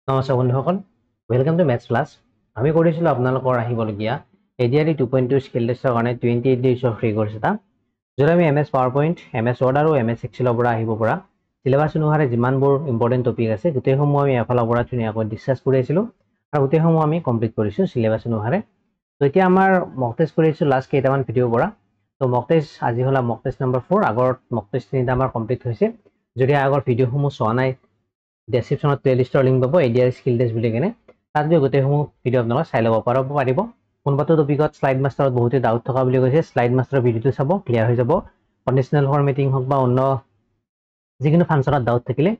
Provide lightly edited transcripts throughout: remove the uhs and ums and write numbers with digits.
নমস্কাৰ বন্ধুসকল, welcome to maths class. আমি কৰিছিলোঁ আপোনালোকৰ আহিবলগীয়া ADRE 2.2 স্কিল টেষ্টৰ কাৰণে 28 ডেইজৰ ফ্ৰী কোৰ্ছ এটা, য'ত আমি MS PowerPoint, MS Word আৰু MS Excelৰ পৰা আহিব পৰা চিলেবাছ অনুসাৰে যিমানবোৰ ইম্পৰ্টেণ্ট টপিক আছে গোটেইসমূহ আমি এফালৰ পৰা ধুনীয়াকৈ ডিছকাছ কৰি আছিলোঁ আৰু গোটেইসমূহ আমি কমপ্লিট কৰিছোঁ চিলেবাছ অনুসাৰে। তো এতিয়া আমাৰ মক টেষ্ট কৰি আছোঁ লাষ্ট কেইটামান ভিডিঅ'ৰ পৰা। তো মক টেষ্ট আজি হ'ল মক টেষ্ট নম্বৰ 4। আগৰ মক টেষ্ট 3টা আমাৰ কমপ্লিট হৈছে। যদি আগৰ ভিডিঅ'সমূহ চোৱা নাই, ডেসক্ৰিপশনত প্লেলিষ্টৰ লিংক পাব ADRE স্কিল টেষ্ট বুলি কেনে, তাত গৈ গোটেইসমূহ ভিডিঅ' আপোনালোকে চাই ল'ব পাৰিব। কোনোবাটো টপিকত শ্লাইড মাষ্টাৰত বহুতে ডাউট থকা বুলি কৈছে, শ্লাইড মাষ্টাৰৰ ভিডিঅ'টো চাব, ক্লিয়াৰ হৈ যাব। কণ্ডিশ্যনেল ফৰ্মেটিং হওক বা অন্য যিকোনো ফাংচনত ডাউট থাকিলে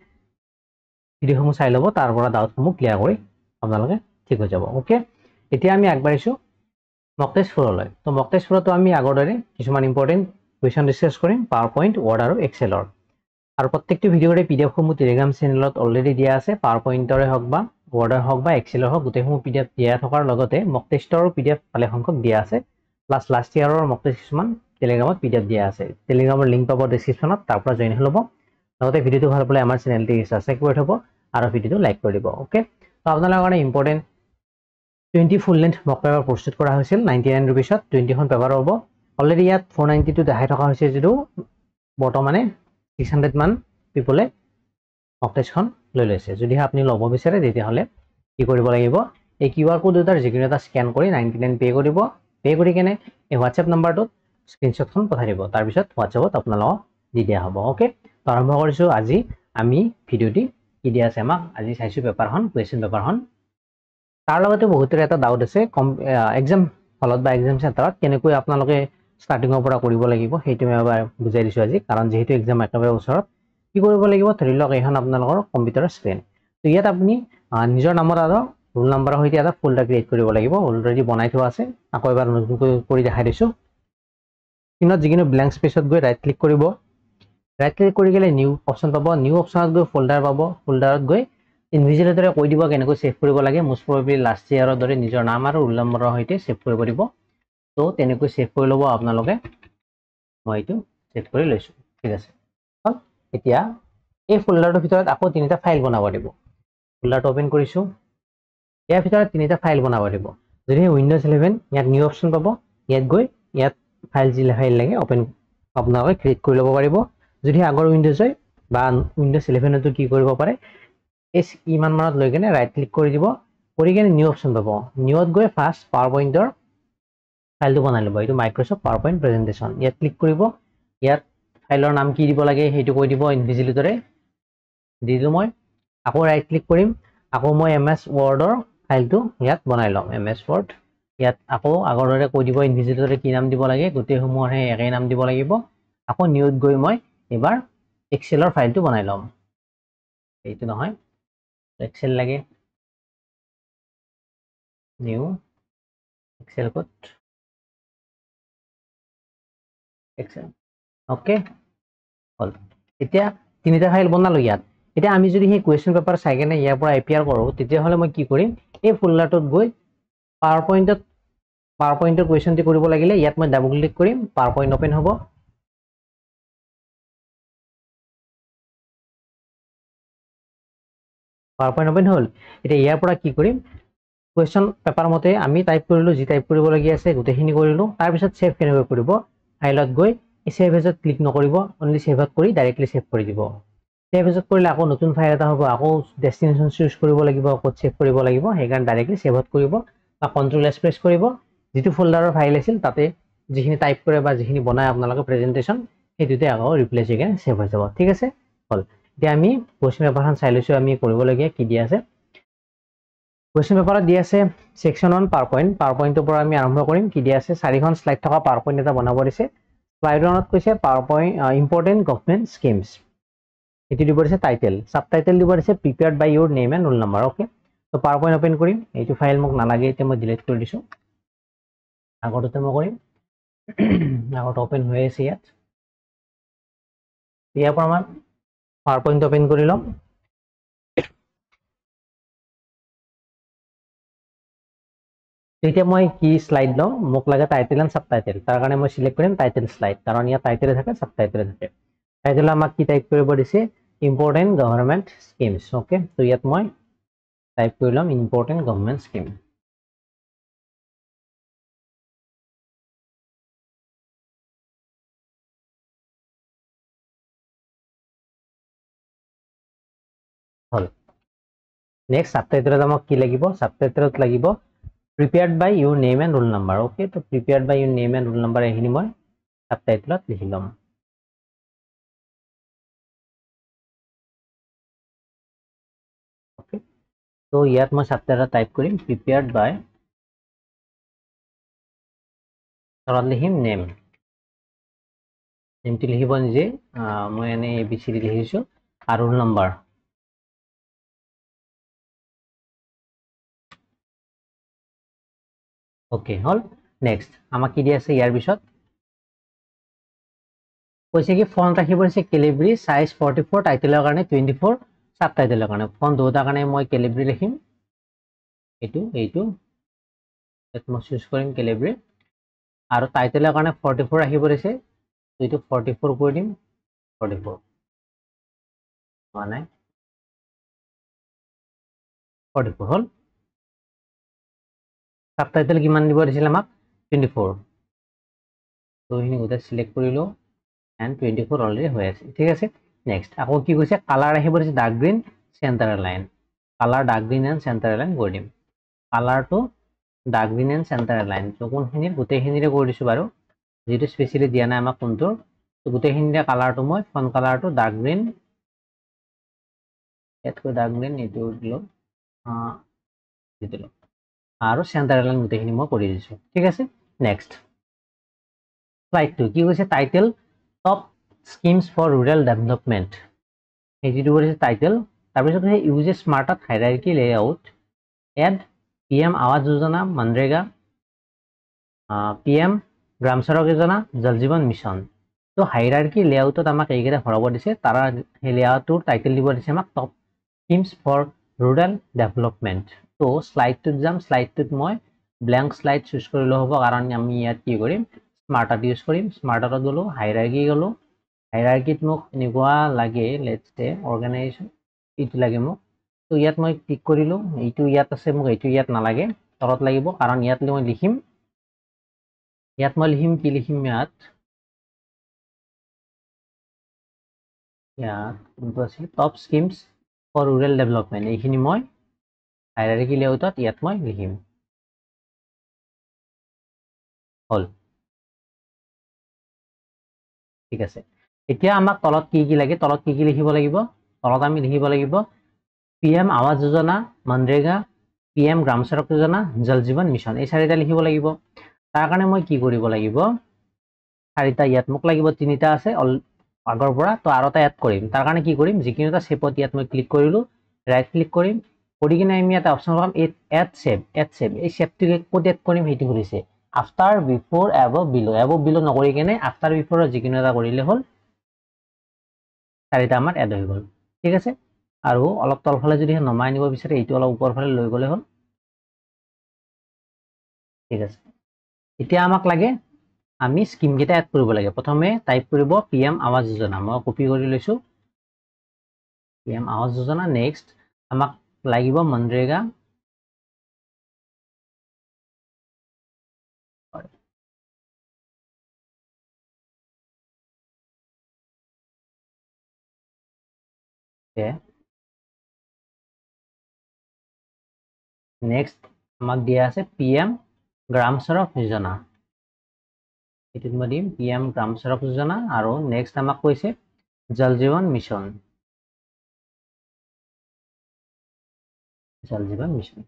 ভিডিঅ'সমূহ চাই ল'ব, তাৰ পৰা ডাউটসমূহ ক্লিয়াৰ কৰি আপোনালোকে ঠিক হৈ যাব। ওকে, এতিয়া আমি আগবাঢ়িছোঁ মক টেষ্ট 4লৈ। তো মক টেষ্ট 4তো আমি আগৰ দৰে কিছুমান ইম্পৰ্টেণ্ট কুৱেশ্যন ডিছকাছ কৰিম PowerPoint, Word আৰু Excelৰ। আৰু প্ৰত্যেকটো ভিডিঅ'ৰে PDF-সমূহ টেলিগ্ৰাম চেনেলত অলৰেডি দিয়া আছে। PowerPoint-ৰে হওক বা Word-ৰ হওক বা Excelৰ হওক গোটেইসমূহ PDF দিয়া থকাৰ লগতে মক টেষ্টৰো PDF ভালেসংখ্যক দিয়া আছে। প্লাছ লাষ্ট ইয়াৰৰ মক টেষ্ট কিছুমান টেলিগ্ৰামত PDF দিয়া আছে। টেলিগ্ৰামৰ লিংক পাব ডেছক্ৰিপশ্যনত, তাৰ পৰা জইন হৈ ল'ব। লগতে ভিডিঅ'টো ভাল পালে আমাৰ চেনেলটি ছাবস্ক্ৰাইব কৰি থ'ব আৰু ভিডিঅ'টো লাইক কৰি দিব। ওকে, তো আপোনালোকৰ কাৰণে ইম্পৰ্টেণ্ট 20 ফুল লেন্থ মক পেপাৰ প্ৰস্তুত কৰা হৈছিল 99 ৰুপিছত। 20খন পেপাৰ হ'ব। অলৰেডি ইয়াত 492 দেখাই থকা হৈছে, যদিও বৰ্তমানে 600 মান পিপলে মক টেষ্টখন লৈ লৈছে। যদিহে আপুনি ল'ব বিচাৰে তেতিয়াহ'লে কি কৰিব লাগিব, এই QR কোড দুটাৰ যিকোনো এটা স্কেন কৰি 99 পে' কৰিব। পে' কৰি কেনে এই হোৱাটছএপ নাম্বাৰটোত স্ক্ৰীনশ্বটখন পঠাই দিব, তাৰপিছত হোৱাটছএপত আপোনালোকক দি দিয়া হ'ব। ওকে, তো আৰম্ভ কৰিছোঁ। আজি আমি ভিডিঅ'টি কি দিয়া আছে আমাক, আজি চাইছোঁ পেপাৰখন, কুৱেশ্যন পেপাৰখন। তাৰ লগতে বহুতৰে এটা ডাউট আছে, এক্সাম হলত বা এক্সাম চেণ্টাৰত কেনেকৈ আপোনালোকে ষ্টাৰ্টিঙৰ পৰা কৰিব লাগিব, সেইটো মই এবাৰ বুজাই দিছোঁ আজি। কাৰণ যিহেতু এক্সাম একেবাৰে ওচৰত, কি কৰিব লাগিব, ধৰি লওক এইখন আপোনালোকৰ কম্পিউটাৰৰ স্ক্ৰীন। তো ইয়াত আপুনি নিজৰ নামৰ আৰু ৰোল নাম্বাৰৰ সৈতে এটা ফল্ডাৰ ক্ৰিয়েট কৰিব লাগিব। অলৰেডি বনাই থোৱা আছে, আকৌ এবাৰ নতুনকৈ কৰি দেখাই দিছোঁ। স্ক্ৰীনত যিকোনো ব্লেংক স্পেচত গৈ ৰাইট ক্লিক কৰিব। ৰাইট ক্লিক কৰি গ'লে নিউ অপশ্যন পাব। নিউ অপশ্যনত গৈ ফল্ডাৰ পাব। ফল্ডাৰত গৈ ইনভিজিলেটৰে কৈ দিব কেনেকৈ ছেভ কৰিব লাগে। মোষ্ট প্ৰবেবলি লাষ্ট ইয়াৰৰ দৰে নিজৰ নাম আৰু ৰোল নম্বৰৰ সৈতে ছেভ কৰিব দিব। তো তেনেকৈ ছেভ কৰি ল'ব আপোনালোকে। মই এইটো ছেভ কৰি লৈছোঁ, ঠিক আছে। এতিয়া এই ফল্ডাৰটোৰ ভিতৰত আকৌ 3টা ফাইল বনাব দিব। ফল্ডাৰটো অপেন কৰিছোঁ। ইয়াৰ ভিতৰত 3টা ফাইল বনাব দিব। যদি উইণ্ড'জ 11 ইয়াত নিউ অপশ্যন পাব, ইয়াত গৈ ইয়াত ফাইল যি ফাইল লাগে অপেন আপোনালোকে ক্ৰিয়েট কৰি ল'ব পাৰিব। যদি আগৰ উইণ্ড'জ হয় বা উইণ্ড'জ 11তো কি কৰিব পাৰে, ইমান মানত লৈ কেনে ৰাইট ক্লিক কৰি দিব, কৰি কেনে নিউ অপশ্যন পাব। নিউত গৈ ফাৰ্ষ্ট PowerPoint-ৰ ফাইলটো বনাই ল'ব। এইটো মাইক্ৰ'ছফ্ট PowerPoint প্ৰেজেণ্টেশ্যন। ইয়াত ক্লিক কৰিব। ইয়াত ফাইলৰ নাম কি দিব লাগে সেইটো কৈ দিব, ইনভিজিলেটৰে দি দিলোঁ মই। আকৌ ৰাইট ক্লিক কৰিম, আকৌ মই MS Word-ৰ ফাইলটো ইয়াত বনাই ল'ম। MS Word ইয়াত আকৌ আগৰ দৰে কৈ দিব, ইনভিজিলেটৰে কি নাম দিব লাগে, গোটেইসমূহৰ একেই নাম দিব লাগিব। আকৌ নিউত গৈ মই এবাৰ এক্সেলৰ ফাইলটো বনাই ল'ম। এইটো নহয়, এক্সেল লাগে, new Excel code Excel. Okay, হ'ল। এতিয়া 3টা ফাইল বনালোঁ ইয়াত। এতিয়া আমি যদি সেই কুৱেশ্যন পেপাৰ চাই কেনে ইয়াৰ পৰা এপিয়াৰ কৰোঁ, তেতিয়াহ'লে মই কি কৰিম, এই ফল্ডাৰটোত গৈ PowerPoint-ৰ কুৱেশ্যনটি কৰিব লাগিলে ইয়াত মই ডাবল ক্লিক কৰিম, PowerPoint অপেন হ'ব। PowerPoint অপেন হ'ল। এতিয়া ইয়াৰ পৰা কি কৰিম, কুৱেশ্যন পেপাৰ মতে আমি টাইপ কৰিলোঁ, যি টাইপ কৰিবলগীয়া আছে গোটেইখিনি কৰিলোঁ। তাৰপিছত ছেভ কেনেকৈ কৰিব, ফাইলত গৈ ছেভ এজত ক্লিক নকৰিব, অনলি ছেভত কৰি ডাইৰেক্টলি ছেভ কৰি দিব। ছেভ এজত কৰিলে আকৌ নতুন ফাইল এটা হ'ব, আকৌ ডেষ্টিনেশ্যন চুজ কৰিব লাগিব, ক'ত ছেভ কৰিব লাগিব, সেইকাৰণে ডাইৰেক্টলি ছেভত কৰিব বা Ctrl+S প্ৰেছ কৰিব। যিটো ফল্ডাৰৰ ফাইল আছিল তাতে যিখিনি টাইপ কৰে বা যিখিনি বনায় আপোনালোকে প্ৰেজেণ্টেশ্যন, সেইটোতে আকৌ ৰিপ্লেচ হৈ কেনে ছেভ হৈ যাব। ঠিক আছে, হ'ল। এতিয়া আমি কুৱেশ্যন পেপাৰখন চাই লৈছোঁ, আমি কৰিবলগীয়া কি দিয়া আছে। কুৱেশ্যন পেপাৰত দিয়া আছে ছেকশ্যন 1 PowerPoint। PowerPoint-ৰ পৰা আমি আৰম্ভ কৰিম। কি দিয়া আছে, 4খন শ্লাইড থকা PowerPoint এটা বনাব দিছে। শ্লাইড 1ত কৈছে PowerPoint ইম্পৰ্টেণ্ট গভৰ্ণমেণ্ট স্কিমছ। এইটো দিব দিছে টাইটেল। ছাবটাইটেল দিব দিছে prepared by your name and roll number. Okay, তো PowerPoint অপেন কৰিম। এইটো ফাইল মোক নালাগে, এতিয়া মই ডিলিট কৰি দিছোঁ। আগৰটোতে মই কৰিম। আগৰটো অপেন হৈ আছে ইয়াত। ইয়াৰ পৰা আমাৰ PowerPoint অপেন কৰি ল'ম। এতিয়া মই কি শ্লাইড লওঁ, মোক লাগে টাইটেল এণ্ড ছাবটাইটেল। তাৰ কাৰণে মই চিলেক্ট কৰিম টাইটেল শ্লাইড, কাৰণ ইয়াত টাইটেলে থাকে, ছাবটাইটেলে থাকে। টাইটেল আমাক কি টাইপ কৰিব দিছে, ইম্পৰ্টেণ্ট গভৰ্ণমেণ্ট স্কিমছ। ওকে, তো ইয়াত মই টাইপ কৰি লম ইম্পৰ্টেণ্ট গভৰ্ণমেণ্ট স্কিম হল নেক্সট সাবটাইটেলত আমাক কি লাগিব সাবটাইটেলত লাগিব prepared by your name and roll number okay তো prepared by your name and roll number এখিনি মই সাবটাইটেলত লিখি লম okay তো ইয়াত মই সাবটাইটেলত টাইপ কৰিম prepared by তলত লিখিম name নামটো লিখিব নিজে মই এনে abcd লিখিছো আৰু roll number ওকে হল নেক্সট আমাক কি দি আছে ইয়াৰ পিছত কৈছে কি ফন্ট ৰাখিব আছে ক্যালিব্ৰি সাইজ 44 টাইটেলৰ কাৰণে 24 সাবটাইটেলৰ কাৰণে ফন্ট দুটা কাৰণে মই ক্যালিব্ৰি লিখিম এইটো এত মই চুজ কৰিম ক্যালিব্ৰি আৰু টাইটেলৰ কাৰণে 44 ৰাখিব আছে এইটো 44 কৰি দিম 44 মানে 44 হল সাবটাইটেল কিমান দিব দিছিল আমাক 24 তো হিনি গোটা সিলেক্ট কৰিলো and 24 অলৰেডি হৈ আছে ঠিক আছে নেক্সট আকৌ কি কৈছে কালাৰ আহিব দিছে dark green centre line colour dark green and centre line কৰি দিম কালাৰটো dark green and centre line তো কোনখিনি গোটেইখিনিৰে কৰি দিছো বাৰু যেটো স্পেশালি দিয়া নাই আমাক কোনটো তো গোটেইখিনিৰে কালাৰটো মই ফন্ট কালাৰটো ডাৰ্ক গ্ৰীন এতকৈ ডাৰ্ক গ্ৰীন এটো দিলো দিলো আৰু সেন্টাৰ লাইন গোটেইখিনি মই কৰি দিছো ঠিক আছে নেক্সট স্লাইড 2 কি কৈছে title top schemes for rural development এইটো হৈছে টাইটেল তাৰপিছত আছে use smart hierarchy layout add PM Awas Yojana MNREGA PM গ্ৰাম সড়ক যোজনা জল জীৱন মিছন তো হাইৰাৰ্কি লেআউটত আমাক এইকেইটা ভৰাব দিছে তাৰ লেআউটৰ টাইটেল দিব দিছে আমাক top schemes for rural development তো স্লাইড 2 যাম স্লাইড 2 মই ব্ল্যাঙ্ক স্লাইড চুজ কৰিলে হ'ব কাৰণ আমি ইয়াত কি কৰিম স্মাৰ্টাৰ ইউজ কৰিম স্মাৰ্টাৰত গলো হাইৰাৰ্কি গলো হাইৰাৰ্কিত মোক এনেকুৱা লাগে লেটস সে অৰ্গানাইজেচন ইটো লাগে মোক তো ইয়াত মই ক্লিক কৰিলো এইটো ইয়াত আছে মোক এইটো ইয়াত নালাগে তলত লাগিব কাৰণ ইয়াত মই লিখিম কি লিখিম ইয়াত কোনটো আছে top schemes for rural development এইখিনি মই হাইৰাৰ্কি লেআউটত ইয়াত মই লিখিম হল ঠিক আছে এতিয়া আমাক তলত কি লাগে তলত কি লিখিব লাগিব তলত আমি লিখিব লাগিব পিএম আৱাজ যোজনা মনৰেগা পিএম গ্ৰাম সড়ক যোজনা জল জীৱন মিছন এই চাৰিটা লিখিব লাগিব তাৰ কাৰণে মই কি কৰিব লাগিব চাৰিটা ইয়াত মোক লাগিব তিনিটা আছে আগৰ পৰা তো আৰু এটা এড কৰিম তাৰ কাৰণে কি কৰিম যিকিনোটা শেপত ইয়াত মই ক্লিক কৰিলো ৰাইট ক্লিক কৰিম কৰি কিনে আমি এটা অপচন পাম এড শেপ এই শেপটো ক'ত এড কৰিম হেতু কৰিছে আফটাৰ বিফোৰ এবভ বিলো নকৰি কেনে আফটাৰ বিফোৰ যিকিনো এটা কৰিলে হল চাৰিটা আমাৰ এড হৈ গল ঠিক আছে আৰু অলপ তলফালে যদি নমাই নিব বিচাৰে এইটো অলপ ওপৰ ফালে লৈ গলে হল ঠিক আছে এতিয়া আমাক লাগে আমি স্কিম কেটা এড কৰিব লাগে প্ৰথমে টাইপ কৰিব পিএম আৱাজ যোজনা মই কপি কৰি লৈছো পিএম আৱাজ যোজনা নেক্সট আমাক লাগিব মনৰেগা নেক্সট আমাক দিয়া আছে পিএম গ্ৰাম সড়ক যোজনা এটিত মই দিম পিএম গ্ৰাম সড়ক যোজনা আৰু নেক্সট আমাক কৈছে জল জীৱন মিছন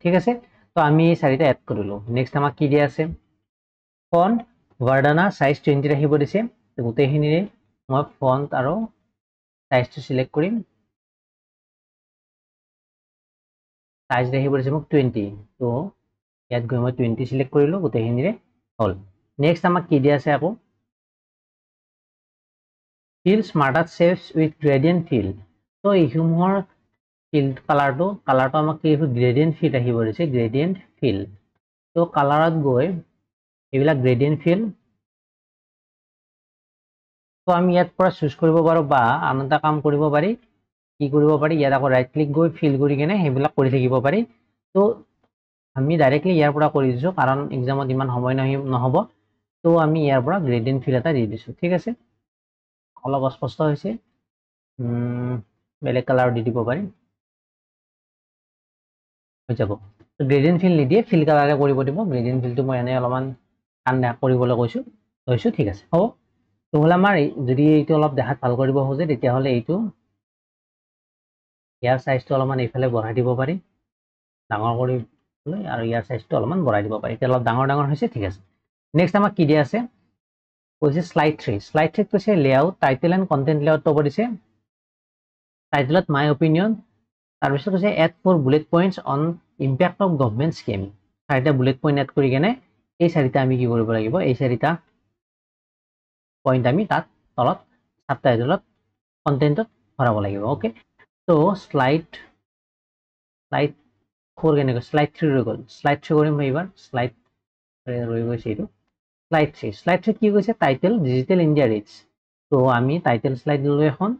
ঠিক আছে তো আমি চাৰিটা এড কৰিলো নেক্সট আমাক কি দিয়া আছে ফন্ট ভাৰ্ডানা সাইজ 20 ৰাখিব দিছে গোটেইখিনিৰে মই ফন্ট আৰু সাইজটো সিলেক্ট কৰিম সাইজ ৰাখিব দিছে মোক 20 তো ইয়াত গৈ মই 20 সিলেক্ট কৰিলো গোটেইখিনিৰে হল নেক্সট আমাক কি দিয়া আছে আকৌ fill smarter shapes with gradient fill তো এইসমূহৰ ফিল কালাৰটো আমাক কি গ্ৰেডিয়েন্ট ফিল ৰাখিব দিছে গ্ৰেডিয়েন্ট ফিল তো কালাৰত গৈ এইবিলাক গ্ৰেডিয়েন্ট ফিল তো আমি ইয়াত পৰা চুজ কৰিব পাৰো বা আন এটা কাম কৰিব পাৰি কি কৰিব পাৰি ইয়াত আকৌ ৰাইট ক্লিক গৈ ফিল কৰি কেনে সেইবিলাক কৰি থাকিব পাৰি তো আমি ডাইৰেক্টলি ইয়াৰ পৰা কৰি দিছোঁ কাৰণ এক্সামত ইমান সময় নহ'ব। তো আমি ইয়াৰ পৰা গ্ৰেডিয়েণ্ট ফিল এটা দি দিছোঁ। ঠিক আছে, অলপ অস্পষ্ট হৈছে, বেলেগ কালাৰ দি দিব পাৰিম, হৈ যাব। গ্ৰেডিয়েণ্ট ফিল নিদিয়ে, ফিল কালাৰে কৰিব দিব। গ্ৰেডিয়েণ্ট ফিলটো মই এনেই অলপমান কাম কৰিবলৈ লৈছোঁ। ঠিক আছে, হ'ব। তো হ'লে আমাৰ যদি এইটো অলপ দেখাত ভাল কৰিব খোজে তেতিয়াহ'লে এইটো ইয়াৰ চাইজটো অলপমান এইফালে বঢ়াই দিব পাৰি, ডাঙৰ কৰিবলৈ, আৰু ইয়াৰ চাইজটো অলপমান বঢ়াই দিব পাৰি। এতিয়া অলপ ডাঙৰ হৈছে। ঠিক আছে, নেক্সট আমাক কি দিয়া আছে, কৈছে শ্লাইড 3। শ্লাইড 3 কৈছে layout, title and content layout পাব দিছে। টাইটেলত মাই অপিনিয়ন, তাৰপিছত কৈছে add 4 bullet points on impact of government scheme. 4টা বুলেট পইণ্ট এড কৰি কেনে এই 4টা আমি কি কৰিব লাগিব, এই 4টা পইণ্ট আমি তাত তলত সাবটাইটেলত কণ্টেণ্টত ভৰাব লাগিব। অ'কে, তো শ্লাইড 4 কেনেকৈ, শ্লাইড 3 ৰৈ গ'ল। শ্লাইড 3 কৰিম এইবাৰ, শ্লাইড ৰৈ গৈছে এইটো। শ্লাইড 3 কি কৈছে, টাইটেল ডিজিটেল ইণ্ডিয়া ৰিচ। তো আমি টাইটেল শ্লাইড ল'লোঁ এখন,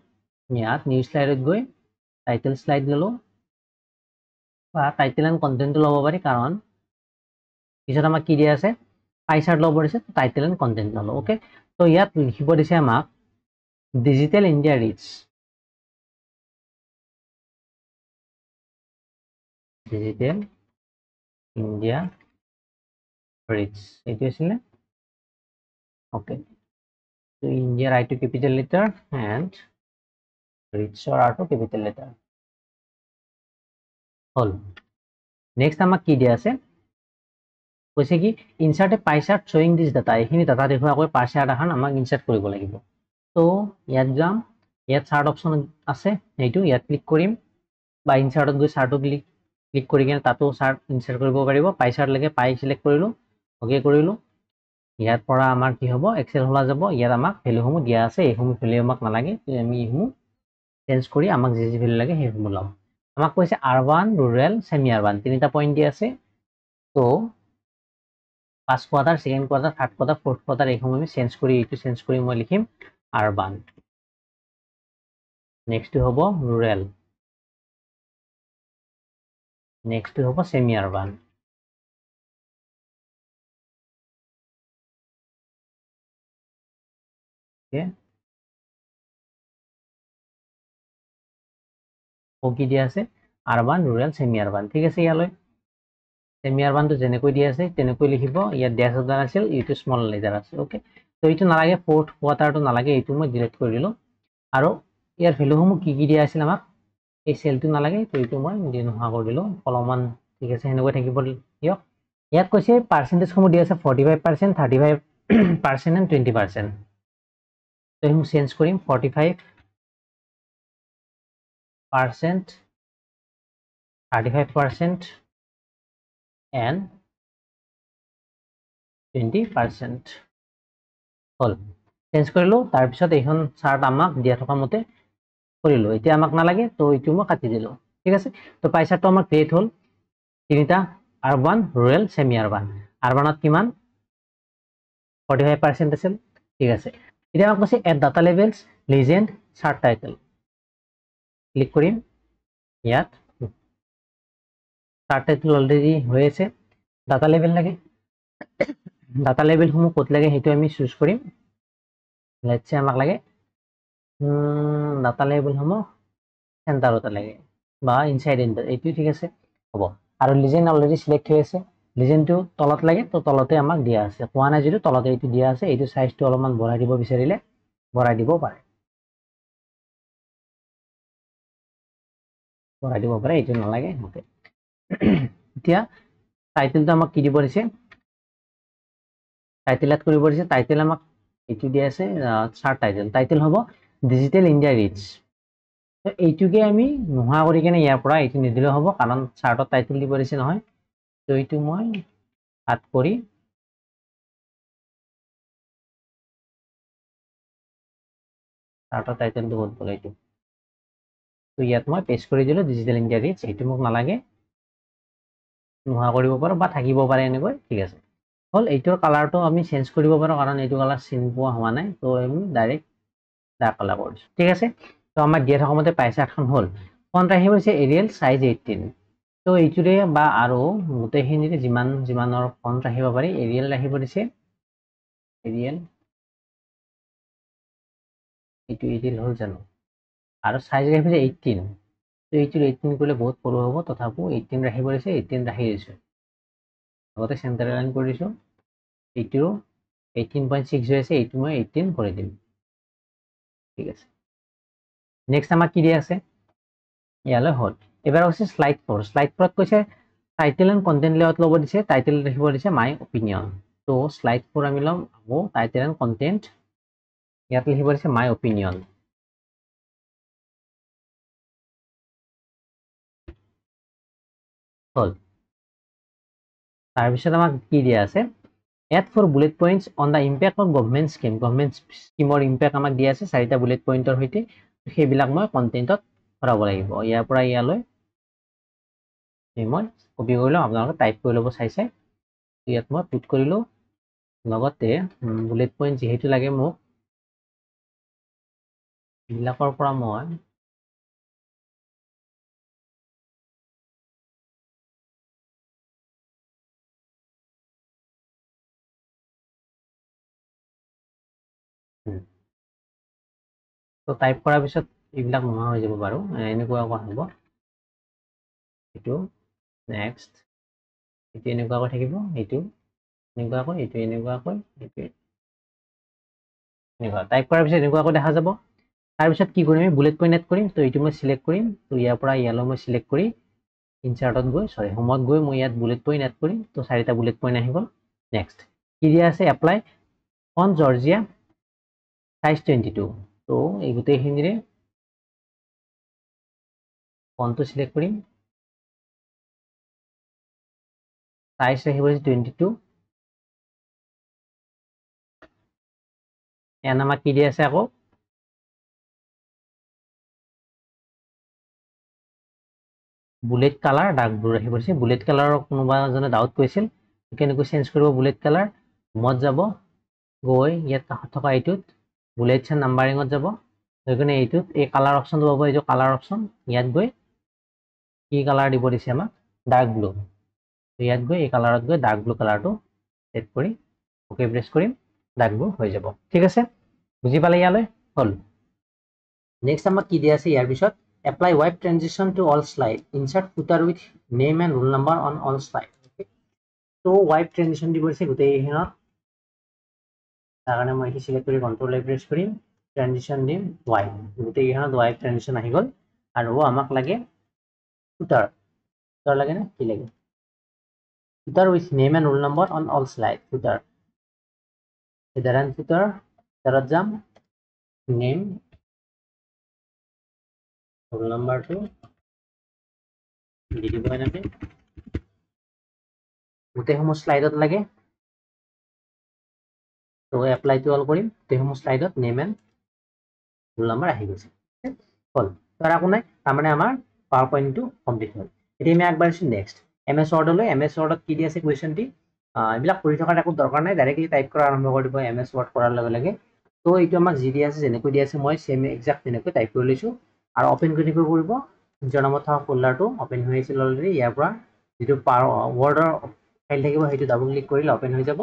ইয়াত নিউ শ্লাইডত গৈ টাইটেল শ্লাইড ল'লোঁ, বা টাইটেল এণ্ড কণ্টেণ্টটো ল'ব পাৰি কাৰণ পিছত আমাক কি দিয়া আছে, পাই চাৰ্ট ল'ব দিছে, টাইটেল এণ্ড কণ্টেণ্ট ল'লোঁ। অ'কে, তো ইয়াত লিখিব দিছে আমাক digital India reach, digital India reach এইটো আছিলে। অ'কে, তো ইণ্ডিয়াৰ আইটো কেপিটেল লেটাৰ এণ্ড ৰিচৰ আৰটো কেপিটেল লেটাৰ হ'ল। নেক্সট আমাক কি দিয়া আছে, কৈছে কি ইনচাৰ্ট এ পাই চাৰ্ট শ্বয়িং দিছ ডাটা। এইখিনি ডাটা দেখুৱাকৈ পাই চাৰ্ট এখন আমাক ইনচাৰ্ট কৰিব লাগিব। তো ইয়াত যাম, ইয়াত চাৰ্ট অপশ্যন আছে, এইটো ইয়াত ক্লিক কৰিম, বা ইনচাৰ্টত গৈ চাৰ্টটো ক্লিক কৰি কিনে তাতো চাৰ্ট ইনচাৰ্ট কৰিব পাৰিব। পাই চাৰ্ট লাগে, পাই চিলেক্ট কৰিলোঁ, অ'কে কৰিলোঁ। ইয়াৰ পৰা আমাৰ কি হ'ব, এক্সেল খোলা যাব। ইয়াত আমাক ভেলুসমূহ দিয়া আছে, এইসমূহ ভেলু আমাক নালাগে, আমি এইসমূহ চেঞ্জ কৰি আমাক যি ভেলু লাগে সেইসমূহ ল'ম। আমাক কৈছে আৰবান, ৰুৰেল, ছেমি আৰবান, 3টা পইণ্ট দিয়া আছে। তো first quarter, second quarter, third quarter, fourth quarter এইসমূহ আমি চেঞ্জ কৰি মই লিখিম আৰবান। নেক্সটটো হ'ব ৰুৰেল, নেক্সটটো হ'ব ছেমি আৰবান। কি দিয়া আছে, আৰবান, ৰুৰেল, ছেমি আৰবান। ঠিক আছে, ইয়ালৈ ছেমি আৰবানটো যেনেকৈ দিয়া আছে তেনেকৈ লিখিব। ইয়াত ডেছ ডাল আছিল, এইটো স্মল লেটাৰ আছে। অ'কে, তো এইটো নালাগে, ফ'ৰ্থ কোৱাৰ্টাৰটো নালাগে, এইটো মই ডিলিট কৰি দিলোঁ। আৰু ইয়াৰ ভেলুসমূহ কি দিয়া আছিল আমাক, এই চেলটো নালাগে, তো এইটো মই নোহোৱা কৰি দিলোঁ অলপমান। ঠিক আছে, সেনেকৈ থাকিব দিয়ক। ইয়াত কৈছে পাৰ্চেণ্টেজসমূহ দিয়া আছে 45%, 35% এণ্ড 20%। তো এইসমূহ চেঞ্জ কৰিম, 45%, 35% এণ্ড 20% হ'ল। চেঞ্জ কৰিলোঁ, তাৰপিছত এইখন চাৰ্ট আমাক দিয়া থকা মতে কৰিলোঁ। এতিয়া আমাক নালাগে, তো এইটো মই কাটি দিলোঁ। ঠিক আছে, তো পাই চাৰ্টটো আমাৰ ক্ৰিয়েট হ'ল। 3টা আৰবান, ৰুৰেল, ছেমি আৰবান। আৰবানত কিমান, 45% আছিল। ঠিক আছে, এতিয়া আমাক কৈছে add data labels, legend, chart title. Click কৰিম, ইয়াত চাৰ্ট টাইটেল অলৰেডি হৈ আছে। ডাটা লেভেল লাগে, ডাটা লেভেলসমূহ ক'ত লাগে সেইটো আমি চুজ কৰিম। লেটছে আমাক লাগে ডাটা লেভেলসমূহ চেণ্টাৰতে লাগে, বা ইনচাইড এণ্টাৰ, এইটো ঠিক আছে, হ'ব। আৰু লিজেণ্ড অলৰেডি চিলেক্ট হৈ আছে, লিজেণ্ডটো তলত লাগে, তো তলতে আমাক দিয়া আছে, কোৱা নাই যিটো তলতে এইটো দিয়া আছে। এইটো চাইজটো অলপমান বঢ়াই দিব বিচাৰিলে বঢ়াই দিব পাৰে, এইটো নালাগে। ওকে, এতিয়া টাইটেলটো আমাক কি দিব দিছে, টাইটেল এড কৰিব দিছে। টাইটেল আমাক এইটো দিয়া আছে, চাৰ্ট টাইটেল হ'ব ডিজিটেল ইণ্ডিয়া ৰিচ। তো এইটোকে আমি নোহোৱা কৰি কিনে ইয়াৰ পৰা এইটো নিদিলেও হ'ব, কাৰণ চাৰ্টত টাইটেল দিব দিছে নহয়। তো এইটো মই কাট কৰি চাৰ্টৰ টাইটেলটো ক'ত গ'ল, এইটো। তো ইয়াত মই পেষ্ট কৰি দিলোঁ ডিজিটেল ইণ্ডিয়া ৰিচ। এইটো মোক নালাগে, নোহোৱা কৰিব পাৰোঁ বা থাকিব পাৰে এনেকৈ। ঠিক আছে, হ'ল। এইটোৰ কালাৰটো আমি চেঞ্জ কৰিব পাৰোঁ, কাৰণ এইটো কালাৰ চিনি পোৱা হোৱা নাই, তো আমি ডাইৰেক্ট ডাৰ্ক কালাৰ কৰিছোঁ। ঠিক আছে, তো আমাক দিয়া থকা মতে পাই চাৰ্টখন হ'ল। ফন্ট ৰাখিব হৈছে এৰিয়েল, চাইজ 18। তো এইটোৰে বা আৰু গোটেইখিনিৰে যিমানৰ ফন্ট ৰাখিব পাৰি এৰিয়েল ৰাখিব দিছে এৰিয়েল এইটো এৰিয়েল হ'ল জানো আৰু সাইজ ৰাখিছে 18 তো এইটোৰ 18 কৰিলে বহুত সৰু হ'ব তথাপিও 18 ৰাখিব দিছে 18 ৰাখি দিছো আগতে চেণ্টাৰ লাইন কৰি দিছো এইটো 18.6 হৈ আছে এইটো মই 18 কৰি দিম ঠিক আছে নেক্সট আমাক কি দিয়া আছে ইয়ালৈ হল এবাৰ হৈছে স্লাইড 4 স্লাইড 4ত কৈছে টাইটেল এণ্ড কন্টেন্ট লেআউট ল'ব দিছে টাইটেল ৰাখিব দিছে মাই অপিনিয়ন তো স্লাইড 4 আমি ল'ম আকৌ টাইটেল এণ্ড কন্টেন্ট ইয়াত লিখিব দিছে মাই অপিনিয়ন হল তাৰপিছত আমাক কি দিয়া আছে add 4 bullet points on the impact of government scheme impact আমাক দিয়া আছে 4টা বুলেট পইণ্টৰ সৈতে সেইবিলাক মই কন্টেন্টত ভৰাব লাগিব ইয়াৰ পৰা ইয়ালৈ মই কপি কৰি লম আপোনালোকে টাইপ কৰি ল'ব চাইছে ইয়াত মই পুট কৰিলো লগতে বুলেট পইণ্ট যেহেতু লাগে মোক এইবিলাকৰ পৰা মই তো টাইপ কৰাৰ পিছত এইবিলাক নোহোৱা হৈ যাব বাৰু এনেকুৱা হ'ব এইটো নেক্সট এইটো এনেকুৱাকৈ থাকিব এইটো এনেকুৱাকৈ এইটো এনেকুৱাকৈ এইটো এনেকুৱা টাইপ কৰাৰ পিছত এনেকুৱাকৈ দেখা যাব তাৰপিছত কি কৰিম বুলেট পইণ্ট এড কৰিম তো এইটো মই সিলেক্ট কৰিম তো ইয়াৰ পৰা ইয়ালৈ মই সিলেক্ট কৰি ইনচাৰ্টত গৈ হোমত গৈ মই ইয়াত বুলেট পইণ্ট এড কৰিম তো 4টা বুলেট পইণ্ট আহি গ'ল নেক্সট কি দিয়া আছে এপ্লাই ফন্ট জৰ্জিয়া সাইজ 22 তো এই গোটেইখিনিৰে ফন্টটো সিলেক্ট কৰিম সাইজ ৰাখিব 22 ইয়াত আমাক কি দিয়া আছে আকৌ বুলেট কালাৰ ডাৰ্ক ব্লু ৰাখিব দিছে বুলেট কালাৰৰ কোনোবা এজনে ডাউট কৰিছিল কেনেকৈ চেঞ্জ কৰিব বুলেট কালাৰ মত যাব গৈ ইয়াত কাষত থকা এইটোত বুলেটছ এণ্ড নাম্বাৰিঙত যাব সেইকাৰণে এইটোত এই কালাৰ অপশ্যনটো পাব এইটো কালাৰ অপশ্যন ইয়াত গৈ কি কালাৰ দিব দিছে আমাক ডাৰ্ক ব্লু ইয়াত গৈ এই কালাৰত গৈ ডাৰ্ক ব্লু কালাৰটো সেট কৰি ওকে প্ৰেছ কৰিম ডাৰ্ক ব্লু হৈ যাব ঠিক আছে বুজি পালে ইয়ালৈ হ'ল নেক্সট আমাক কি দিয়া আছে ইয়াৰ পিছত apply wipe transition to all slide insert footer with name and roll number on all slide okay so wipe transition দিব দিছে গোটেইখিনত তাৰ কাৰণে মই এটি সিলেক্ট কৰি কন্ট্ৰোল আই প্ৰেছ কৰিম ট্ৰানজিশন দিম wipe গোটেইখিনত wipe transition আহি গ'ল আৰু আমাক লাগে footer লাগে না কি লাগে footer with name and roll number on all slide footer header and footer header jam name roll number to di দিব এনেকে গোটেইসমূহ স্লাইডত লাগে তো এপ্লাই টু অল কৰিম গোটেইসমূহ স্লাইডত নেম এণ্ড ৰোল নাম্বাৰ আহি গৈছে হ'ল তাৰ একো নাই তাৰমানে আমাৰ পাৱাৰ পইণ্টটো কমপ্লিট হ'ল এতিয়া আমি আগবাঢ়িছোঁ নেক্সট MS ৱৰ্ডলৈ MS ৱৰ্ডত কি দি আছে কুৱেশ্যনটি এইবিলাক কৰি থকাৰ একো দৰকাৰ নাই ডাইৰেক্টলি টাইপ কৰা আৰম্ভ কৰি দিব MS ৱৰ্ড কৰাৰ লগে লগে তো এইটো আমাক যি দি আছে যেনেকৈ দি আছে মই চেম এক্সাক্ট তেনেকৈ টাইপ কৰি লৈছোঁ আৰু অপেন কেনেকৈ কৰিব নিজৰ নামত থকা ফল্ডাৰটো অপেন হৈ আছিল অলৰেডি ইয়াৰ পৰা যিটো ৱৰ্ডৰ ফাইল থাকিব সেইটো ডাবল ক্লিক কৰিলে অপেন হৈ যাব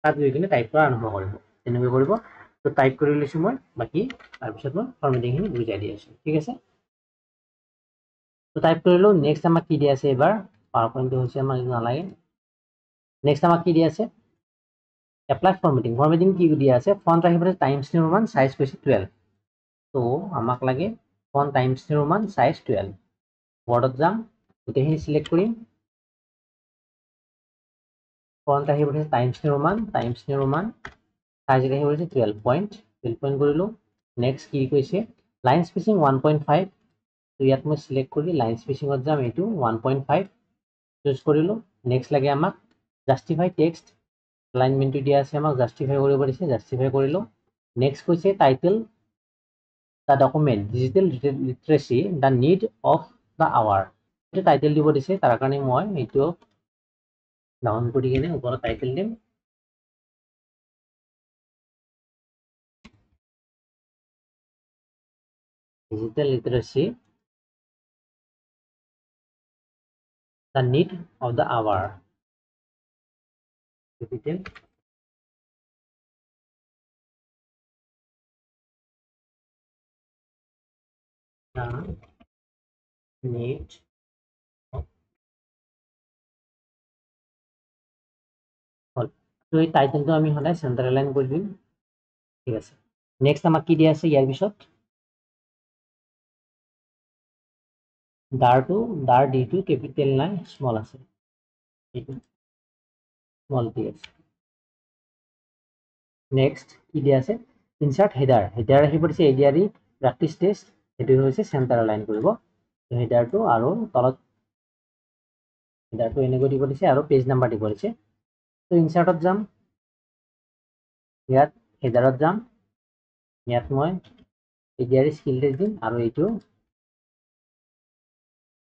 তাত গৈ কিনে টাইপ কৰা আৰম্ভ কৰিব তেনেকৈ কৰিব তো টাইপ কৰি লৈছোঁ মই বাকী তাৰপিছত মই ফৰ্মেটিংখিনি বুজাই দি আছোঁ ঠিক আছে তো টাইপ কৰিলোঁ নেক্সট আমাক কি দি আছে এবাৰ পাৱাৰ পইণ্টটো হৈছে আমাক নালাগে নেক্সট আমাক কি দি আছে এপ্লাই ফৰ্মেটিং কি দিয়া আছে ফন্ট ৰাখিব টাইমছ নিউ ৰোমান সাইজ কৈছে 12 তো আমাক লাগে font times new Roman size 12 ৱৰ্ডত যাম গোটেইখিনি সিলেক্ট কৰিম ফন্ট ৰাখিব টাইমছ নিউ ৰোমান সাইজ ৰাখিব 12 পইণ্ট কৰিলোঁ নেক্সট কি কৈছে লাইন স্পেচিং 1.5 তো ইয়াত মই সিলেক্ট কৰি লাইন স্পেচিঙত যাম এইটো 1.5 চুজ কৰিলোঁ নেক্সট লাগে আমাক জাষ্টিফাই টেক্সট এলাইনমেণ্টটো দিয়া আছে আমাক জাষ্টিফাই কৰিব দিছে জাষ্টিফাই কৰিলোঁ নেক্সট কৈছে title the document digital literacy the need of the hour এইটো টাইটেল দিব দিছে তাৰ কাৰণে মই এইটো ডাউন কৰি কিনে ওপৰত টাইটেল দিম digital লিটাৰেচি the need of the hour. Capital the need of all. So এই টাইটেলটো আমি হলে সেন্টার লাইন কৰি দিম ঠিক আছে নেক্সট আমাক কি দিয়া আছে ইয়াৰ পিছত dar d2 ক্যাপিটাল নাই স্মল আছে এইটো স্মল দি আছে নেক্সট কি দিয়া আছে ইনসার্ট হেডাৰ আহি পৰিছে এডিআৰই প্ৰ্যাকটিছ টেষ্ট এটো হৈছে সেন্টাৰ লাইন কৰিব হেডাৰটো আৰু তলত হেডাৰটো এনেকৈ দিব দিছে আৰু পেজ নাম্বাৰ দিব দিছে তো ইনসাৰ্টত যাম ইয়াত হেডাৰত যাম ইয়াত মই এডিআৰই স্কিল টেষ্ট দিম আৰু এইটো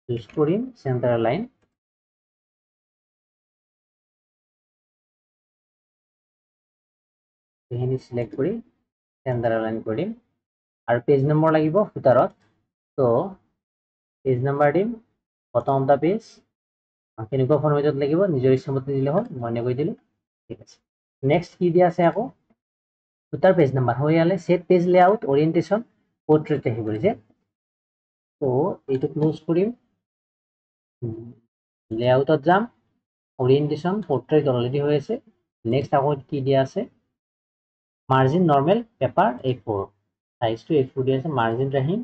চুজ কৰিম সেন্টাৰ লাইন এইখিনি সিলেক্ট কৰি সেন্টাৰ লাইন কৰিম আৰু পেজ নম্বৰ লাগিব ফুটাৰত তো পেজ নাম্বাৰ দিম বটম অফ দা পেজ কেনেকুৱা ফৰ্মেটত লাগিব নিজৰ ইচ্ছামতে দিলে হ'ল মই এনেকৈ দিলোঁ ঠিক আছে নেক্সট কি দিয়া আছে আকৌ ফুটাৰ পেজ নাম্বাৰ হৈ ইয়ালে সেট পেজ লেআউট ওৰিয়েন্টেশন পোৰ্ট্ৰেট আহি পৰিছে তো এইটো ক্লোজ কৰিম লেআউটত যাম ওৰিয়েন্টেশন পোৰ্ট্ৰেট অলৰেডি হৈ আছে নেক্সট আকৌ কি দিয়া আছে margin normal paper A4 সাইজটো A4 দিয়া আছে মাৰ্জিন ৰাখিম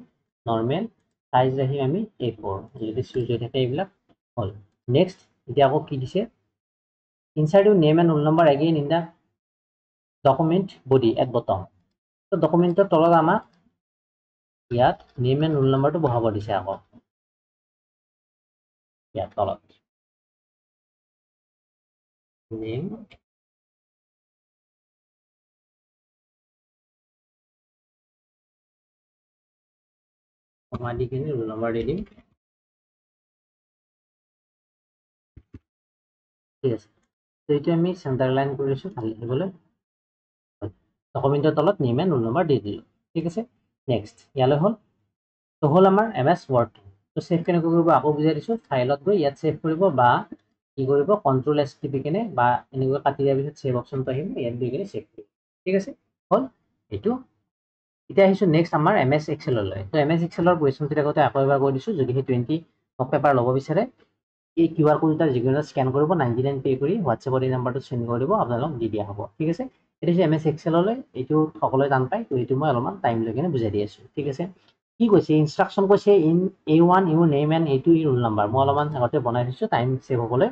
নৰ্মেল সাইজ ৰাখিম আমি A4 যদি চুজ হৈ থাকে এইবিলাক হ'ল নেক্সট এতিয়া আকৌ কি দিছে insert your name and roll number again in the document body at bottom তো ডকুমেন্টৰ তলত আমাক ইয়াত নেম এণ্ড ৰোল নম্বৰটো বহাব দিছে আকৌ ইয়াত তলত নেম কমা দি কিনে ৰোল নম্বৰ দি দিম ঠিক আছে তো এইটো আমি সেন্টাৰ লাইন কৰিছোঁ ভাল দেখিবলৈ ডকুমেন্টৰ তলত নেম এণ্ড ৰোল নম্বৰ দি দিলোঁ ঠিক আছে নেক্সট ইয়ালৈ হ'ল তো হ'ল আমাৰ MS Word তো সেভ কেনেকৈ কৰিব আকৌ বুজাই দিছোঁ ফাইলত গৈ ইয়াত সেভ কৰিব বা কি কৰিব কন্ট্ৰল S টিপি কিনে বা এনেকৈ কাটি দিয়াৰ পিছত সেভ অপশ্যনটো আহিব ইয়াত দি কিনে সেভ কৰিব ঠিক আছে হ'ল এইটো এতিয়া আহিছোঁ নেক্সট আমাৰ MS Excelলৈ তো MS Excelৰ কুৱেশ্যনটো আগতে আকৌ এবাৰ কৈ দিছোঁ যদি 20 মক পেপাৰ ল'ব বিচাৰে এই QR কোড এটা যিকোনো স্ক্যান কৰিব 99 পে কৰি হোৱাটছএপৰ এই নাম্বাৰটো সেন্ড কৰি দিব আপোনালোক দি দিয়া হ'ব ঠিক আছে এটা হৈছে MS Excelলৈ এইটো সকলোৱে জান পায় তো এইটো মই অলপমান টাইম লৈ কিনে বুজাই দি আছোঁ ঠিক আছে কি কৈছে ইনষ্ট্ৰাকশন কৈছে in A1 your name and A2 your roll number মই অলপমান আগতে বনাই দিছোঁ টাইম সেভ হ'বলৈ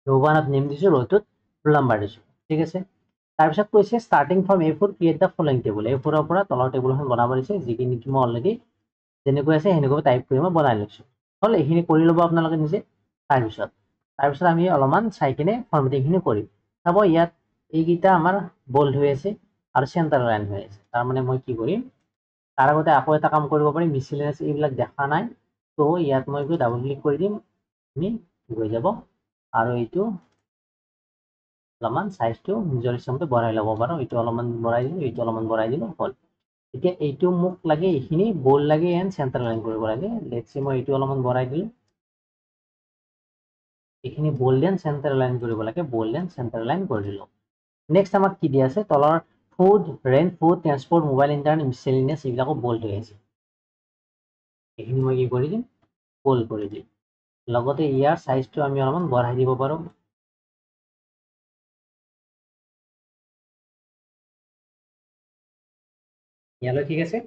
ৰ1ত নেম দিছোঁ ৰ2ত ৰোল নাম্বাৰ দিছোঁ ঠিক আছে তাৰপিছত কৈছে starting from A4 create the following table A4ৰ পৰা তলৰ টেবুলখন বনাব দিছে যিখিনি মই অলৰেডি যেনেকৈ আছে সেনেকৈ টাইপ কৰি মই বনাই লৈছোঁ হ'ল এইখিনি কৰি ল'ব আপোনালোকে নিজে তাৰপিছত আমি অলপমান চাই কিনে ফৰ্মেটিংখিনি কৰিম চাব ইয়াত এইকেইটা আমাৰ বোল্ড হৈ আছে আৰু চেণ্টাৰ লাইন হৈ আছে তাৰমানে মই কি কৰিম তাৰ আগতে আকৌ এটা কাম কৰিব পাৰিম মিছলেনিয়াছ এইবিলাক দেখা নাই তো ইয়াত মই গৈ ডাবল ক্লিক কৰি দিম আপুনি গৈ যাব আৰু এইটো অলপমান সাইজটো নিজৰ ইচ্ছামতে বঢ়াই ল'ব পাৰোঁ এইটো অলপমান বঢ়াই দিলোঁ এইটো অলপমান বঢ়াই দিলোঁ হ'ল এতিয়া এইটো মোক লাগে এইখিনি বোল্ড লাগে এণ্ড চেণ্টাৰ লাইন কৰিব লাগে লেটছ সে মই এইটো অলপমান বঢ়াই দিলোঁ এইখিনি বোল্ড এণ্ড চেণ্টাৰ লাইন কৰিব লাগে বোল্ড এণ্ড চেণ্টাৰ লাইন কৰি দিলোঁ নেক্সট আমাক কি দিয়া আছে তলৰ food rent food transport mobile internet miscellaneous এইবিলাকো বোল্ড হৈ আছে এইখিনি মই কি কৰি দিম বোল্ড কৰি দিম লগতে ইয়াৰ সাইজটো আমি অলপমান বঢ়াই দিব পাৰোঁ ইয়ালৈ ঠিক আছে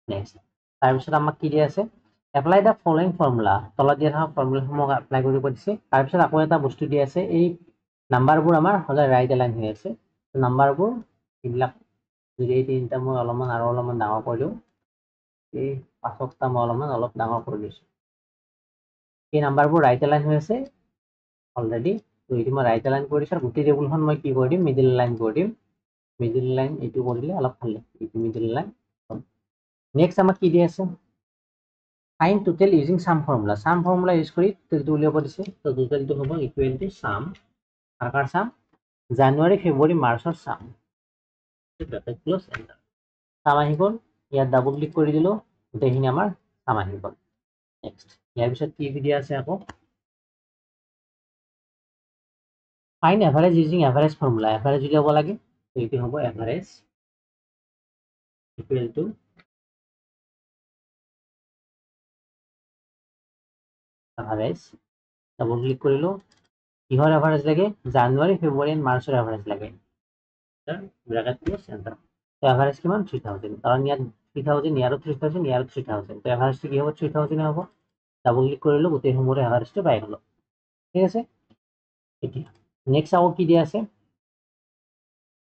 নেক্সট তাৰপিছত আমাক কি দিয়া আছে এপ্লাই দ্য ফলোইং ফৰ্মুলা তলত দিয়া থকা ফৰ্মুলাসমূহ এপ্লাই কৰিব দিছে তাৰপিছত আকৌ এটা বস্তু দিয়া আছে এই নাম্বাৰবোৰ আমাৰ সদায় ৰাইট এলাইন হৈ আছে নাম্বাৰবোৰ এইবিলাক যদি এই তিনিটা মই অলপমান আৰু অলপমান ডাঙৰ কৰি দিওঁ এই পাঁচটা মই অলপ ডাঙৰ কৰি দিছোঁ এই নাম্বাৰবোৰ ৰাইট এলাইন হৈ আছে অলৰেডি তো এইটো মই ৰাইট এলাইন কৰি দিছোঁ গোটেই টেবুলখন মই কি কৰি দিম মিডিল লাইন কৰি দিম মিডিল লাইন এইটো কৰিলে অলপ ভাল লাগে এইটো মিডিল লাইন নেক্সট আমাক কি দিয়া আছে ফাইন টোটেল ইউজিং সাম ফৰ্মুলা ইউজ কৰি টোটেলটো উলিয়াব দিছে তো টোটেলটো হ'ব ইকুৱেল টু সাম আকাৰ সাম জানুৱাৰী ফেব্ৰুৱাৰী মাৰ্চৰ সাম ব্ৰেকেট ক্লোজ এণ্টাৰ সাম আহি গ'ল ইয়াত ডাবল ক্লিক কৰি দিলোঁ গোটেইখিনি আমাৰ সাম আহি গ'ল নেক্সট ইয়াৰ পিছত কি দিয়া আছে আকৌ fine average using average formula average উলিয়াব লাগে এইটো হ'ব average equal to average double click কৰিলো কিহৰ এভাৰেজ লাগে জানুৱাৰী ফেব্ৰুৱাৰী এণ্ড মাৰ্চৰ এভাৰেজ লাগে ব্ৰেকেট ক্লোজ এণ্টাৰ তো এভাৰেজ কিমান 3000 কাৰণ ইয়াত 3000 ইয়াৰো 3000 ইয়াৰো 3000 তো এভাৰেজটো কি হ'ব 3000 হ'ব ডাবল ক্লিক কৰিলো গোটেই সমূহৰ এভাৰেজটো পাই গ'লো ঠিক আছে এতিয়া নেক্সট আকৌ কি দিয়া আছে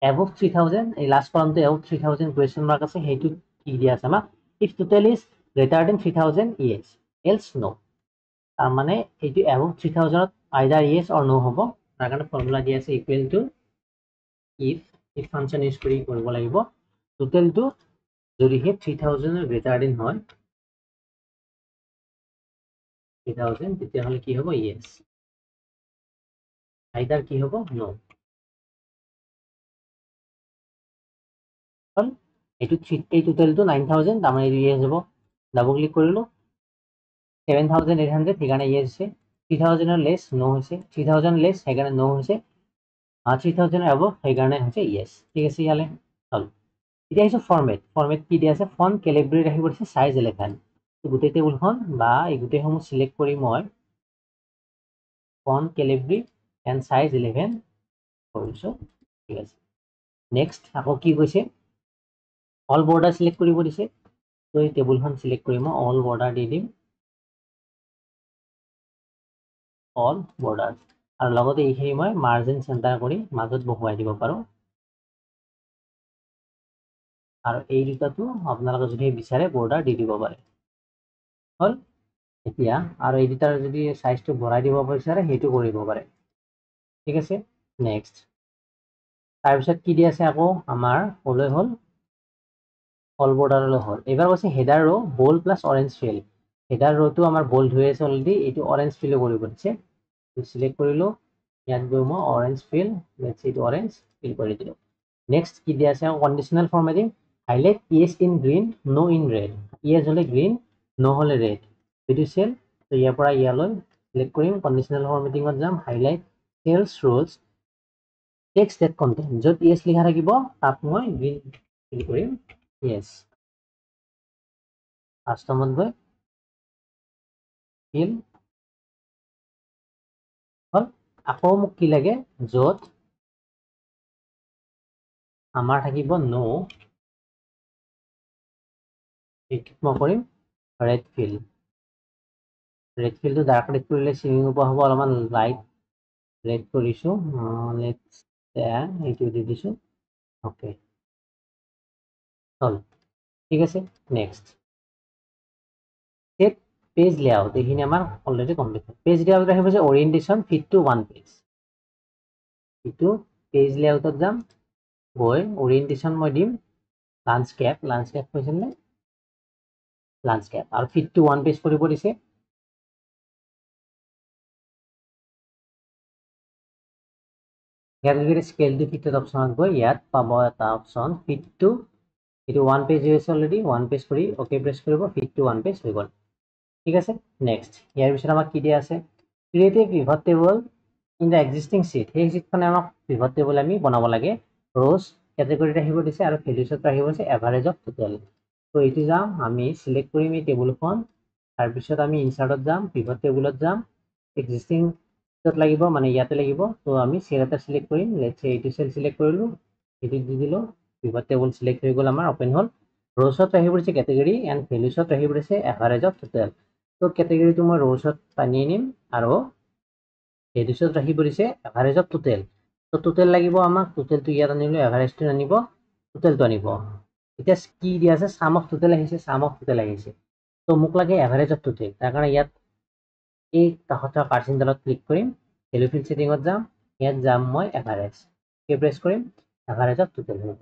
above 3000 এই লাষ্ট কলামটো above 3000 question mark আছে হেইটো কি দিয়া আছে আমাক if total is greater than 3000 yes else no তাৰ মানে এইটো above 3000 either yes or no হ'ব তাৰ কাৰণে ফৰ্মুলা দিয়া আছে equal to if function use কৰি কৰিব লাগিব টোটেলটো যদি হে 3000 এর গ্রেটার দেন হয় 3000 তেতিয়া হলে কি হ'ব yes আইদার কি হ'ব no এইটো এই টোটেলটো 9000 তাৰ মানে yes হ'ব ডাবল ক্লিক কৰিলো 7800 ঠিকানা yes আছে 3000 এৰ লেস no হৈছে 3000 লেস সেইকাৰণে no হৈছে 3000 এৰ above সেইকাৰণে হৈছে yes ঠিক আছে ইয়ালে চল এতিয়া হৈছে ফৰম্যাট কি দিয়া আছে ফন্ট ক্যালিব্ৰেট ৰাখিব দিছে সাইজ 11 তো গোটেই টেবুলখন বা এই গোটেই সমূহ সিলেক্ট কৰি মই ফন্ট ক্যালিব্ৰেট এন্ড সাইজ 11 কৰিছো ঠিক আছে নেক্সট আকৌ কি কৈছে অল বৰ্ডাৰ সিলেক্ট কৰিব দিছে তো এই টেবুলখন সিলেক্ট কৰি মই অল বৰ্ডাৰ দি দিম অল বৰ্ডাৰ আৰু লগতে এইখিনি মই মাৰ্জিন সেন্টাৰ কৰি মাজত বহুৱাই দিব পাৰো আৰু এই দুটাটো আপোনালোকে যদি বিচাৰে বৰ্ডাৰ দি দিব পাৰে হল এতিয়া আৰু এই দুটাৰ যদি সাইজটো বঢ়াই দিব বিচাৰে হেইটো কৰিব পাৰে ঠিক আছে নেক্সট তাৰপিছত কি দি আছে আকৌ আমাৰ ওলৈ হল অল বৰ্ডাৰলৈ হল এবাৰ কৈছে header row bold plus orange fill header ৰোটো আমাৰ বোল্ড হৈ আছে অলৰেডি এইটো অৰেঞ্জ ফিল কৰিব দিছে সিলেক্ট কৰিলো ইয়াত গৈ মই orange fill let's it orange fill কৰি দিলো নেক্সট কি দি আছে conditional formatting highlight yes in green no in red yes হলে green no হলে red এটো সেল তো ইয়াৰ পৰা ইয়ালৈ সিলেক্ট কৰিম কন্ডিশনাল ফৰ্মেটিংত যাম highlight cells rows text that content যত yes লিখা থাকিব তাত মই green ফিল কৰিম yes কাস্টমত গৈ ফিল হল আকৌ মোক কি লাগে যত আমাৰ থাকিব নো এইটো মই কৰিম red fill টো ডাৰ্ক ৰেড কৰিলে চিনিং উপা হ'ব অলপমান লাইট ৰেড কৰিছো লেটস এইটো দি দিছো ওকে চল ঠিক আছে নেক্সট সেট পেজ লেআউট এইখিনি আমাৰ অলৰেডি কমপ্লিট পেজ লেআউট ৰাখিব যে orientation fit to one page ইটো পেজ লেআউটত যাম গৈ ওৰিয়েন্টেশন মই দিম ল্যান্ডস্কেপ কৈছিল নে ল্যান্ডস্কেপ আৰু ফিট টু ওয়ান পেজ কৰিব দিছে ইয়াত স্কেল টু ফিট অপশনত গৈ ইয়াত পাব এটা অপশন ফিট টু এটো ওয়ান পেজ হৈছে অলৰেডি ওয়ান পেজ কৰি ওকে প্ৰেছ কৰিব ফিট টু ওয়ান পেজ হৈ গল ঠিক আছে নেক্সট ইয়াৰ পিছত আমাক কি দিয়া আছে create A pivot table in the existing sheet সেই শীটখনে আমাক পিভট টেবল আমি বনাব লাগে rows ক্যাটাগরি ৰাখিব দিছে আৰু ভ্যালুছত ৰাখিব দিছে এভাৰেজ অফ টোটাল তো এইটো যাম আমি সিলেক্ট কৰিম এই টেবুলখন তাৰ পিছত আমি ইনসাৰ্টত যাম পিভট টেবুলত যাম এক্সিস্টিং যত লাগিব মানে ইয়াতে লাগিব তো আমি সেল এটা সিলেক্ট কৰিম লেটস এইটো সেল সিলেক্ট কৰিলো এটো দি দিলো পিভট টেবুল সিলেক্ট হৈ গল আমাৰ ওপেন হল rows ৰাখিব দিছে ক্যাটাগৰি এন্ড ভ্যালুছত ৰাখিব দিছে এভাৰেজ অফ টোটাল তো ক্যাটাগৰিটো মই rows টানি নিম আৰু ভ্যালুছত ৰাখিব দিছে এভাৰেজ অফ টোটাল তো টোটাল লাগিব আমাক টোটালটো ইয়াত আনিলো এভাৰেজটো আনিব টোটালটো আনিব এটা কি দিয়া আছে সাম অফ টোটাল আহিছে সাম অফ টোটাল আহিছে তো মোক লাগে এভাৰেজ অফ টোটাল তাৰ কাৰণে ইয়াত এই কাহতৰ পাৰ্সেন্টেজত ক্লিক কৰিম ভ্যালু ফিল সেটিংত যাম ইয়াত যাম মই এভাৰেজ কে প্ৰেছ কৰিম এভাৰেজ অফ টোটাল হ'ব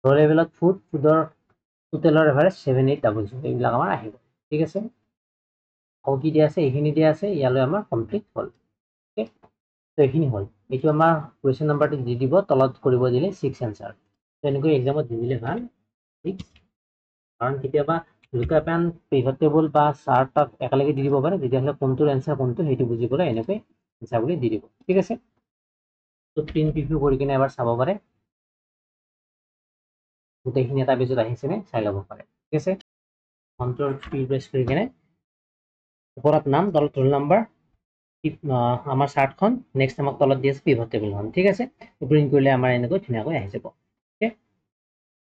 ৰ লেভেলত ফুডৰ টোটালৰ এভাৰেজ 7800 এইবিলাক আমাৰ আহিব ঠিক আছে আৰু কি দিয়া আছে এইখিনি দিয়া আছে ইয়ালৈ আমাৰ কমপ্লিট হল ওকে তো এইখিনি হল এইটো আমাৰ কোৱেশ্চন নাম্বাৰটো দি দিব তলত কৰিব দিলে 6 আনসাৰ তো এনেকৈ এক্সামত দি দিলে ভাল 6 কাৰণ কেতিয়াবা লুকআপ এণ্ড পিভট টেবল বা চাৰ্ট একেলগে দি দিব পাৰে তেতিয়াহ'লে কোনটোৰ এনসাৰ কোনটো সেইটো বুজিবলৈ এনেকৈ এনসাৰবোৰ দি দিব ঠিক আছে তো প্ৰিণ্ট প্ৰিভিউ কৰি কিনে এবাৰ চাব পাৰে গোটেইখিনি এটা পেজত আহিছে নে চাই ল'ব পাৰে ঠিক আছে কন্ট্ৰল পি প্ৰেছ কৰি কিনে ওপৰত নাম তলত ৰোল নাম্বাৰ আমাৰ চাৰ্টখন নেক্সট আমাক তলত দি আছে পিভট টেবুলখন ঠিক আছে প্ৰিণ্ট কৰিলে আমাৰ এনেকৈ ধুনীয়াকৈ আহি যাব ওকে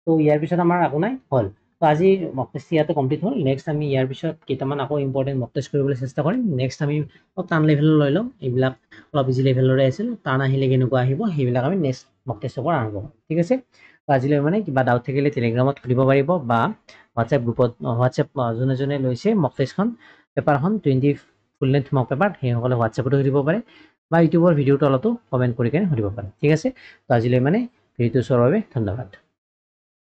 তো ইয়াৰ পিছত আমাৰ একো নাই হ'ল তো আজি মক টেষ্ট ইয়াতে কমপ্লিট হ'ল নেক্সট আমি ইয়াৰ পিছত কেইটামান আকৌ ইম্পৰ্টেণ্ট মক টেষ্ট কৰিবলৈ চেষ্টা কৰিম নেক্সট আমি টান লেভেলৰ লৈ ল'ম এইবিলাক অলপ ইজি লেভেলৰে আছিল টান আহিলে কেনেকুৱা আহিব সেইবিলাক আমি নেক্সট মক টেষ্টৰ পৰা আৰম্ভ কৰিম ঠিক আছে তো আজিলৈ মানে কিবা ডাউট থাকিলে টেলিগ্ৰামত সুধিব পাৰিব বা হোৱাটছএপ গ্ৰুপত হোৱাটছএপ যোনে যোনে লৈছে মক টেষ্টখন পেপাৰখন 20 ফুল লেন্থ মক পেপাৰ সেইসকলে হোৱাটছএপতো সুধিব পাৰে বা ইউটিউবৰ ভিডিঅ'ৰ তলতো কমেণ্ট কৰি কিনে সুধিব পাৰে ঠিক আছে তো আজিলৈ মানে ভিডিঅ'টো চোৱাৰ বাবে ধন্যবাদ